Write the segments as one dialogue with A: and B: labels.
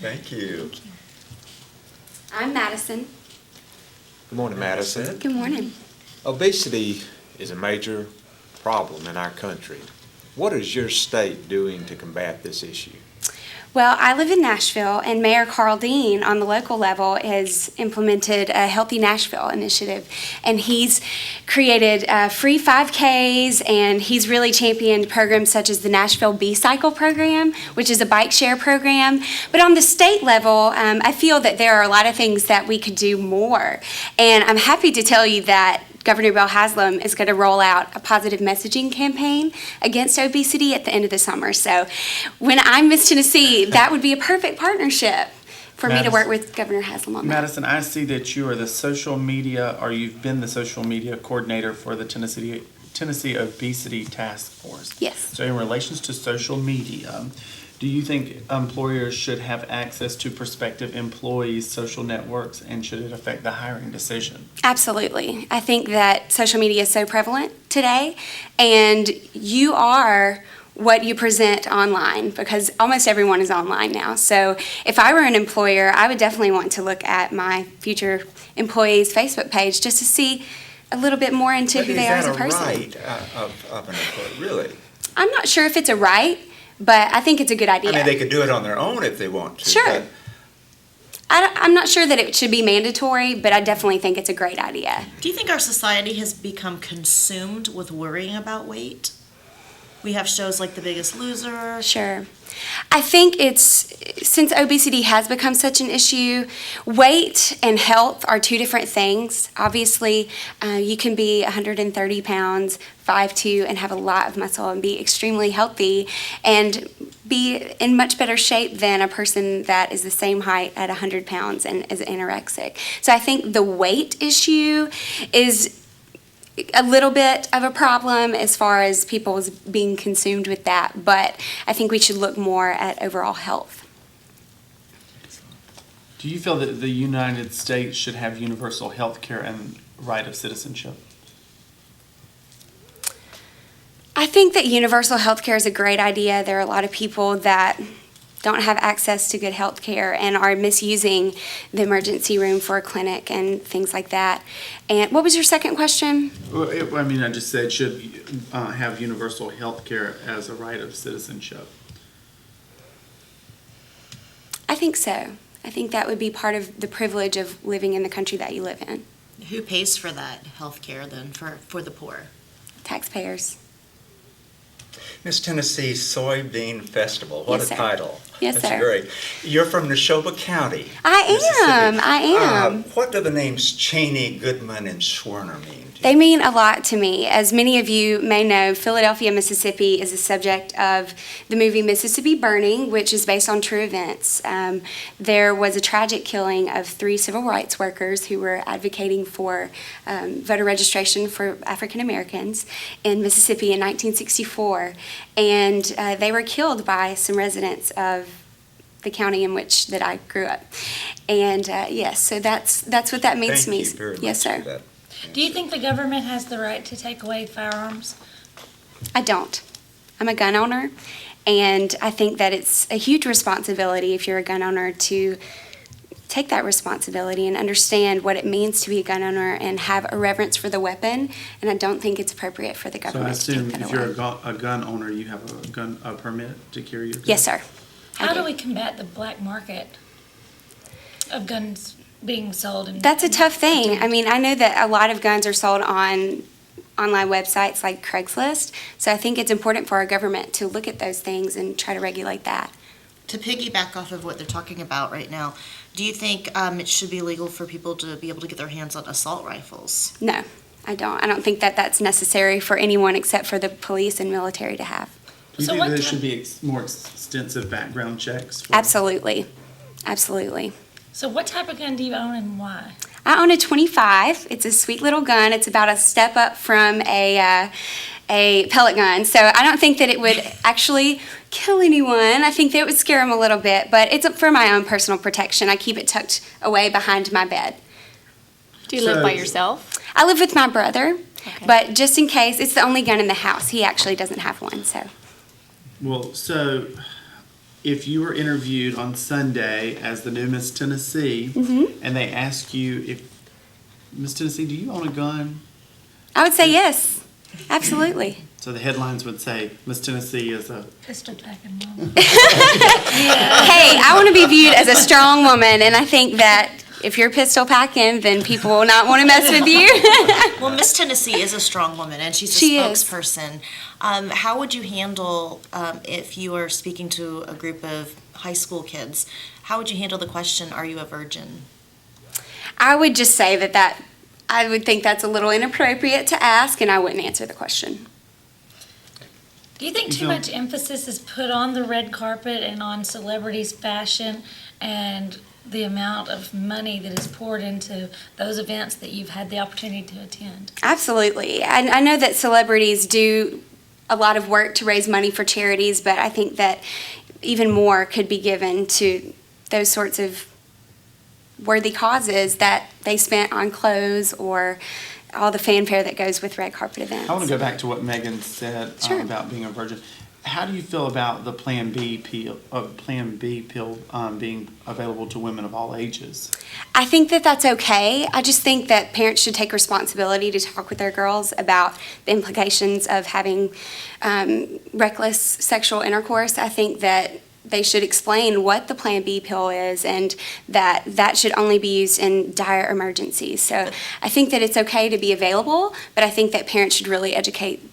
A: Thank you.
B: I'm Madison.
C: Good morning, Madison.
B: Good morning.
C: Obesity is a major problem in our country. What is your state doing to combat this issue?
B: Well, I live in Nashville, and Mayor Carl Dean on the local level has implemented a Healthy Nashville initiative, and he's created free 5Ks, and he's really championed programs such as the Nashville B-Cycle program, which is a bike share program. But on the state level, I feel that there are a lot of things that we could do more, and I'm happy to tell you that Governor Bill Haslam is going to roll out a positive messaging campaign against obesity at the end of the summer. So when I'm Miss Tennessee, that would be a perfect partnership for me to work with Governor Haslam on that.
D: Madison, I see that you are the social media, or you've been the social media coordinator for the Tennessee Obesity Task Force.
B: Yes.
D: So in relations to social media, do you think employers should have access to prospective employees' social networks, and should it affect the hiring decision?
B: Absolutely. I think that social media is so prevalent today, and you are what you present online, because almost everyone is online now. So if I were an employer, I would definitely want to look at my future employees' Facebook page just to see a little bit more into who they are as a person.
A: Is that a right of an employer, really?
B: I'm not sure if it's a right, but I think it's a good idea.
A: I mean, they could do it on their own if they want to.
B: Sure.
A: But
B: I'm not sure that it should be mandatory, but I definitely think it's a great idea.
E: Do you think our society has become consumed with worrying about weight? We have shows like The Biggest Loser.
B: Sure. I think since obesity has become such an issue, weight and health are two different things. Obviously, you can be 130 pounds, 5'2", and have a lot of muscle and be extremely healthy and be in much better shape than a person that is the same height at 100 pounds and is anorexic. So I think the weight issue is a little bit of a problem as far as people being consumed with that, but I think we should look more at overall health.
D: Do you feel that the United States should have universal health care and right of citizenship?
B: I think that universal health care is a great idea. There are a lot of people that don't have access to good health care and are misusing the emergency room for a clinic and things like that. And what was your second question?
D: Well, I just said should have universal health care as a right of citizenship.
B: I think so. I think that would be part of the privilege of living in the country that you live in.
E: Who pays for that health care then for the poor?
B: Taxpayers.
A: Miss Tennessee Soybean Festival, what
B: Yes,
A: a
B: sir.
A: title.
B: Yes,
A: That's
B: sir.
A: great. You're from Neshoba County,
B: I
A: Mississippi.
B: am.
A: What do the names Cheney, Goodman, and Schwerner mean to you?
B: They mean a lot to me. As many of you may know, Philadelphia, Mississippi is the subject of the movie Mississippi Burning, which is based on true events. There was a tragic killing of 3 civil rights workers who were advocating for voter registration for African Americans in Mississippi in 1964. And they were killed by some residents of the county in which that I grew up. And yes, so that's what that means to me.
A: Thank you very much
B: Yes, sir.
A: for that.
F: Do you think the government has the right to take away firearms?
B: I don't. I'm a gun owner, and I think that it's a huge responsibility if you're a gun owner to take that responsibility and understand what it means to be a gun owner and have a reverence for the weapon, and I don't think it's appropriate for the
D: So I
B: government to take
D: assume
B: that
D: if
B: away.
D: you're a gun owner, you have a permit to carry your gun?
B: Yes, sir. I
F: How do
B: do.
F: we combat the black market of guns being sold?
B: That's a tough thing. I mean, I know that a lot of guns are sold on online websites like Craigslist, so I think it's important for our government to look at those things and try to regulate that.
E: To piggyback off of what they're talking about right now, do you think it should be legal for people to be able to get their hands on assault rifles?
B: No, I don't. I don't think that that's necessary for anyone except for the police and military to have.
D: Do you
F: So
D: think
F: what
D: there
F: type-
D: should be more extensive background checks? For
B: Absolutely. Absolutely.
F: So what type of gun do you own and why?
B: I own a 25. It's a sweet little gun. It's about a step up from a pellet gun. So I don't think that it would actually kill anyone. I think that it would scare them a little bit, but it's for my own personal protection. I keep it tucked away behind my bed.
G: Do you live
D: So-
G: by yourself?
B: I live with my brother,
G: Okay.
B: but just in case, it's the only gun in the house. He actually doesn't have one, so.
D: Well, so if you were interviewed on Sunday as the new Miss Tennessee, and they ask you if, Miss Tennessee, do you own a gun?
B: I would say yes, absolutely.
D: So the headlines would say, Miss Tennessee is a,
F: Pistol packing mom.
B: Hey, I want to be viewed as a strong woman, and I think that if you're pistol packing, then people will not want to mess with you.
E: Well, Miss Tennessee is a strong woman, and she's a
B: She is.
E: spokesperson. How would you handle, if you are speaking to a group of high school kids, how would you handle the question, are you a virgin?
B: I would just say that I would think that's a little inappropriate to ask, and I wouldn't answer the question.
F: Do you think too much emphasis is put on the red carpet and on celebrities' fashion and the amount of money that is poured into those events that you've had the opportunity to attend?
B: Absolutely. I know that celebrities do a lot of work to raise money for charities, but I think that even more could be given to those sorts of worthy causes that they spent on clothes or all the fanfare that goes with red carpet events.
D: I want to go back to what Megan said
B: Sure.
D: about being a virgin. How do you feel about the Plan B pill being available to women of all ages?
B: I think that that's okay. I just think that parents should take responsibility to talk with their girls about the implications of having reckless sexual intercourse. I think that they should explain what the Plan B pill is and that should only be used in dire emergencies. So I think that it's okay to be available, but I think that parents should really educate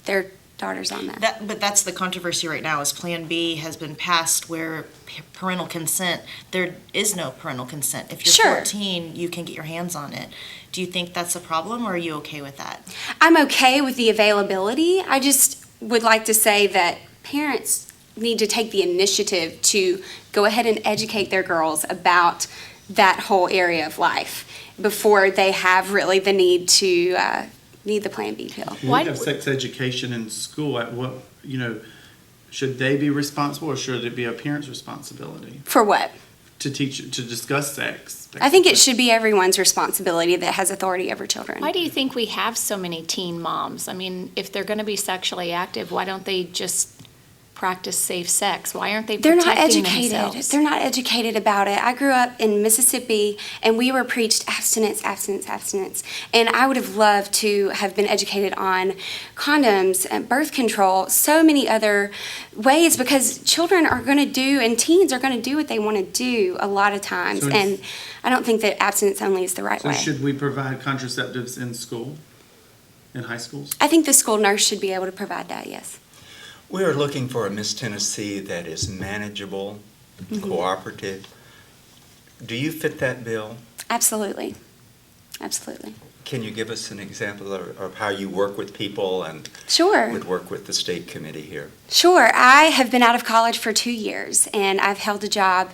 B: their daughters on that.
E: But that's the controversy right now, is Plan B has been passed where parental consent, there is no parental consent. If you're
B: Sure.
E: 14, you can get your hands on it. Do you think that's a problem, or are you okay with that?
B: I'm okay with the availability. I just would like to say that parents need to take the initiative to go ahead and educate their girls about that whole area of life before they have really the need to need the Plan B pill.
D: We have sex education in school. At what, should they be responsible, or should it be a parent's responsibility
B: For what?
D: to teach, to discuss sex?
B: I think it should be everyone's responsibility that has authority over children.
G: Why do you think we have so many teen moms? I mean, if they're going to be sexually active, why don't they just practice safe sex? Why aren't they
B: They're
G: protecting
B: not educated.
G: themselves?
B: They're not educated about it. I grew up in Mississippi, and we were preached abstinence, abstinence, abstinence. And I would have loved to have been educated on condoms and birth control, so many other ways, because children are going to do, and teens are going to do what they want to do a lot of times.
D: So
B: And I don't think that abstinence only is the right
D: So
B: way.
D: should we provide contraceptives in school, in high schools?
B: I think the school nurse should be able to provide that, yes.
A: We are looking for a Miss Tennessee that is manageable, cooperative. Do you fit that bill?
B: Absolutely. Absolutely.
A: Can you give us an example of how you work with people and
B: Sure.
A: would work with the state committee here?
B: Sure. I have been out of college for 2 years, and I've held a job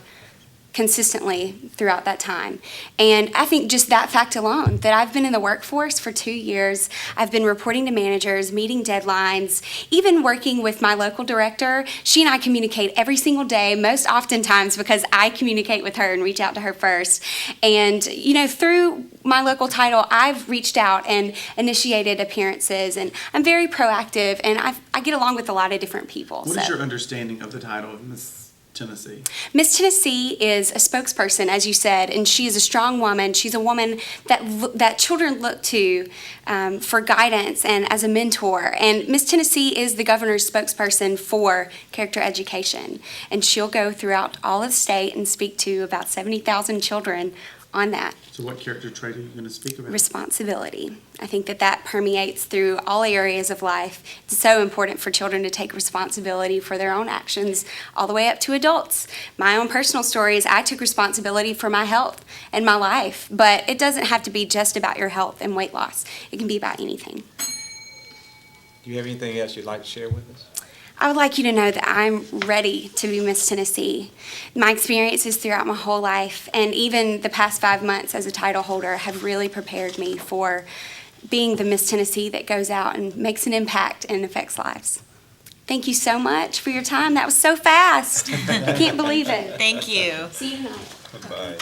B: consistently throughout that time. And I think just that fact alone, that I've been in the workforce for 2 years, I've been reporting to managers, meeting deadlines, even working with my local director. She and I communicate every single day, most oftentimes because I communicate with her and reach out to her first. And, through my local title, I've reached out and initiated appearances, and I'm very proactive, and I get along with a lot of different people.
D: What is your understanding of the title of Miss Tennessee?
B: Miss Tennessee is a spokesperson, as you said, and she is a strong woman. She's a woman that children look to for guidance and as a mentor. And Miss Tennessee is the governor's spokesperson for character education. And she'll go throughout all of the state and speak to about 70,000 children on that.
D: So what character trait are you going to speak about?
B: Responsibility. I think that permeates through all areas of life. It's so important for children to take responsibility for their own actions all the way up to adults. My own personal story is I took responsibility for my health and my life, but it doesn't have to be just about your health and weight loss. It can be about anything.
C: Do you have anything else you'd like to share with us?
B: I would like you to know that I'm ready to be Miss Tennessee. My experiences throughout my whole life, and even the past 5 months as a title holder, have really prepared me for being the Miss Tennessee that goes out and makes an impact and affects lives. Thank you so much for your time. That was so fast. I can't believe it.
E: Thank you.
B: See you tonight.
A: Bye.